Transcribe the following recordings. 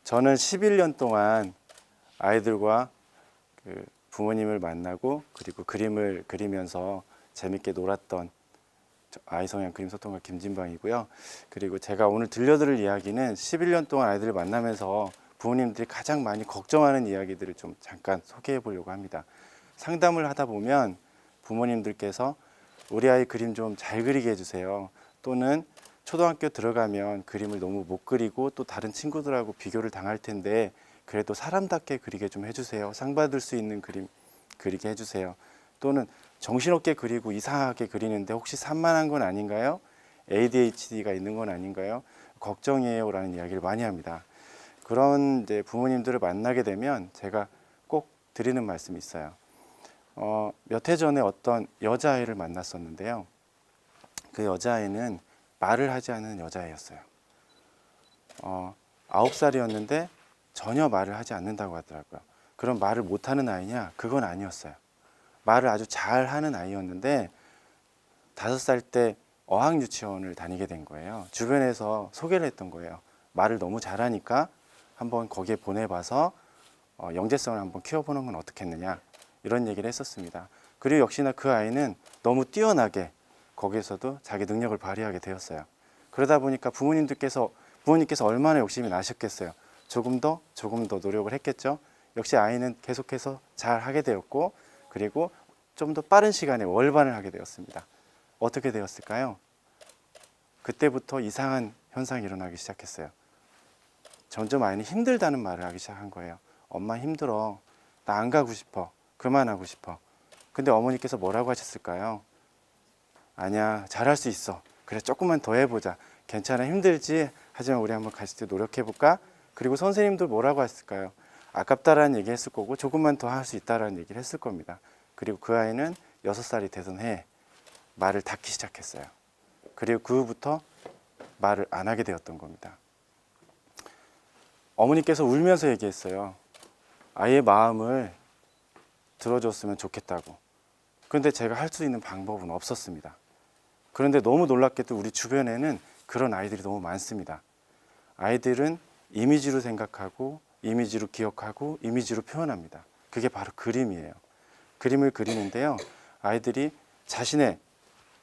저는 11년 동안 아이들과 그 부모님을 만나고 그리고 그림을 그리면서 재밌게 놀았던 아이성향 그림 소통가 김진방이고요. 그리고 제가 오늘 들려드릴 이야기는 11년 동안 아이들을 만나면서 부모님들이 가장 많이 걱정하는 이야기들을 좀 잠깐 소개해 보려고 합니다. 상담을 하다 보면 부모님들께서 우리 아이 그림 좀 잘 그리게 해주세요. 또는 초등학교 들어가면 그림을 너무 못 그리고 또 다른 친구들하고 비교를 당할 텐데 그래도 사람답게 그리게 좀 해주세요. 상 받을 수 있는 그림 그리게 해주세요. 또는 정신없게 그리고 이상하게 그리는데 혹시 산만한 건 아닌가요? ADHD가 있는 건 아닌가요? 걱정이에요 라는 이야기를 많이 합니다. 그런 이제 부모님들을 만나게 되면 제가 꼭 드리는 말씀이 있어요. 몇 해 전에 어떤 여자아이를 만났었는데요. 그 여자아이는 말을 하지 않는 여자아이였어요. 9살이었는데 전혀 말을 하지 않는다고 하더라고요. 그럼 말을 못하는 아이냐? 그건 아니었어요. 말을 아주 잘하는 아이였는데 5살 때 어학유치원을 다니게 된 거예요. 주변에서 소개를 했던 거예요. 말을 너무 잘하니까 한번 거기에 보내봐서 영재성을 한번 키워보는 건 어떻겠느냐 이런 얘기를 했었습니다. 그리고 역시나 그 아이는 너무 뛰어나게 거기에서도 자기 능력을 발휘하게 되었어요. 그러다 보니까 부모님께서 얼마나 욕심이 나셨겠어요. 조금 더 노력을 했겠죠. 역시 아이는 계속해서 잘 하게 되었고 그리고 좀 더 빠른 시간에 월반을 하게 되었습니다. 어떻게 되었을까요? 그때부터 이상한 현상이 일어나기 시작했어요. 점점 아이는 힘들다는 말을 하기 시작한 거예요. 엄마 힘들어. 나 안 가고 싶어. 그만하고 싶어. 근데 어머니께서 뭐라고 하셨을까요? 아니야, 잘할 수 있어. 그래, 조금만 더 해보자. 괜찮아, 힘들지? 하지만 우리 한번 같이 노력해볼까? 그리고 선생님도 뭐라고 했을까요? 아깝다라는 얘기 했을 거고 조금만 더 할 수 있다라는 얘기를 했을 겁니다. 그리고 그 아이는 6살이 되던 해에 말을 닫기 시작했어요. 그리고 그 후부터 말을 안 하게 되었던 겁니다. 어머니께서 울면서 얘기했어요. 아이의 마음을 들어줬으면 좋겠다고. 그런데 제가 할 수 있는 방법은 없었습니다. 그런데 너무 놀랍게도 우리 주변에는 그런 아이들이 너무 많습니다. 아이들은 이미지로 생각하고 이미지로 기억하고 이미지로 표현합니다. 그게 바로 그림이에요. 그림을 그리는데요. 아이들이 자신의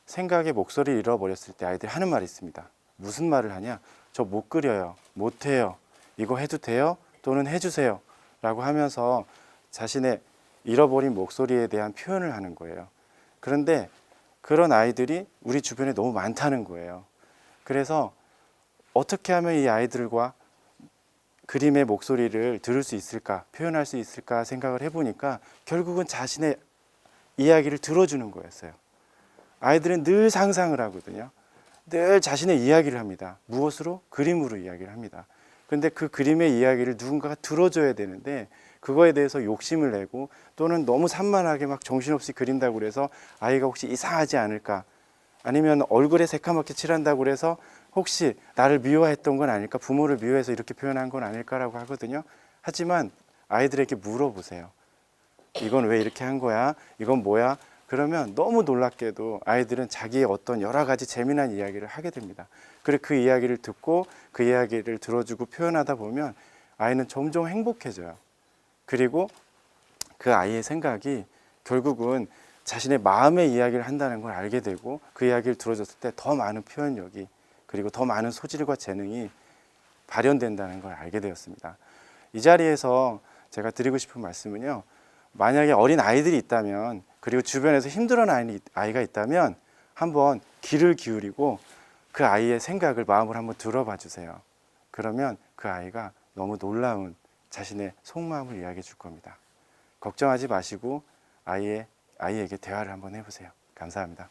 생각의 목소리를 잃어버렸을 때 아이들이 하는 말이 있습니다. 무슨 말을 하냐? 저 못 그려요. 못해요. 이거 해도 돼요? 또는 해주세요. 라고 하면서 자신의 잃어버린 목소리에 대한 표현을 하는 거예요. 그런데 그런 아이들이 우리 주변에 너무 많다는 거예요. 그래서 어떻게 하면 이 아이들과 그림의 목소리를 들을 수 있을까, 표현할 수 있을까 생각을 해보니까 결국은 자신의 이야기를 들어주는 거였어요. 아이들은 늘 상상을 하거든요. 늘 자신의 이야기를 합니다. 무엇으로? 그림으로 이야기를 합니다. 그런데 그 그림의 이야기를 누군가가 들어줘야 되는데 그거에 대해서 욕심을 내고 또는 너무 산만하게 막 정신없이 그린다고 그래서 아이가 혹시 이상하지 않을까, 아니면 얼굴에 새카맣게 칠한다고 그래서 혹시 나를 미워했던 건 아닐까, 부모를 미워해서 이렇게 표현한 건 아닐까라고 하거든요. 하지만 아이들에게 물어보세요. 이건 왜 이렇게 한 거야? 이건 뭐야? 그러면 너무 놀랍게도 아이들은 자기의 어떤 여러 가지 재미난 이야기를 하게 됩니다. 그리고 그 이야기를 듣고 그 이야기를 들어주고 표현하다 보면 아이는 점점 행복해져요. 그리고 그 아이의 생각이 결국은 자신의 마음의 이야기를 한다는 걸 알게 되고 그 이야기를 들어줬을 때 더 많은 표현력이 그리고 더 많은 소질과 재능이 발현된다는 걸 알게 되었습니다. 이 자리에서 제가 드리고 싶은 말씀은요. 만약에 어린 아이들이 있다면 그리고 주변에서 힘들어하는 아이가 있다면 한번 귀를 기울이고 그 아이의 생각을 마음으로 한번 들어봐 주세요. 그러면 그 아이가 너무 놀라운 자신의 속마음을 이야기해 줄 겁니다. 걱정하지 마시고 아이에게 대화를 한번 해보세요. 감사합니다.